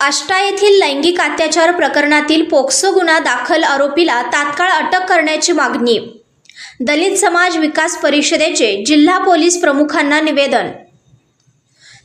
आष्टा येथील लैंगिक अत्याचार प्रकरणातील पोक्सो गुन्हा दाखल आरोपीला तात्काळ अटक करण्याची मागणी। दलित समाज विकास परिषदेचे जिल्हा पोलीस प्रमुखांना निवेदन।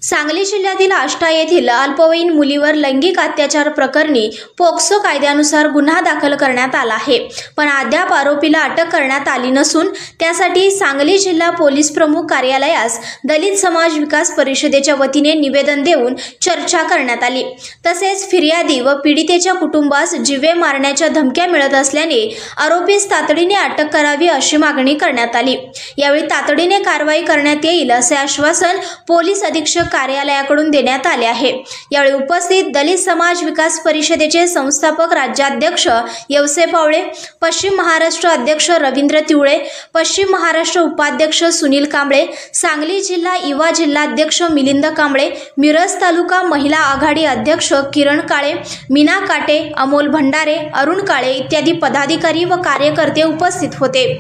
सांगली जिल्ह्यातील आष्टा येथील अल्पवयीन मुलीवर लैंगिक अत्याचार प्रकरणी पोक्सो कायद्यानुसार गुन्हा दाखल करण्यात आला आहे, पण अद्याप आरोपीला अटक करण्यात आली नसून त्यासाठी सांगली जिल्हा पोलीस प्रमुख कार्यालयास दलित समाज विकास परिषदेच्या वतीने निवेदन देऊन चर्चा करण्यात आली। तसेच फिर्यादी व पीडितेच्या कुटुंबास जीवे मारण्याच्या धमक्या मिळत असल्याने आरोपीस तातडीने अटक करावी अशी मागणी करण्यात आली। यावेळी तातडीने कारवाई करण्यात येईल असे आश्वासन पोलीस अधीक्षक कार्यालयाकडून देण्यात आले आहे। यावेळी उपस्थित दलित समाज विकास परिषदेचे संस्थापक राज्याध्यक्ष यवसे पावळे, पश्चिम महाराष्ट्र अध्यक्ष रवींद्र तिवळे, पश्चिम महाराष्ट्र उपाध्यक्ष सुनील कांबळे, सांगली जिल्हा युवा जिल्हाध्यक्ष मिलिंद कांबळे, मिरज तालुका महिला आघाडी अध्यक्ष किरण काळे, मीना काटे, अमोल भंडारे, अरुण काळे इत्यादी पदाधिकारी व कार्यकर्ते उपस्थित होते।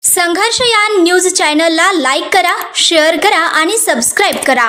संघर्ष यान न्यूज चॅनलला लाईक करा, शेअर करा आणि सबस्क्राइब करा।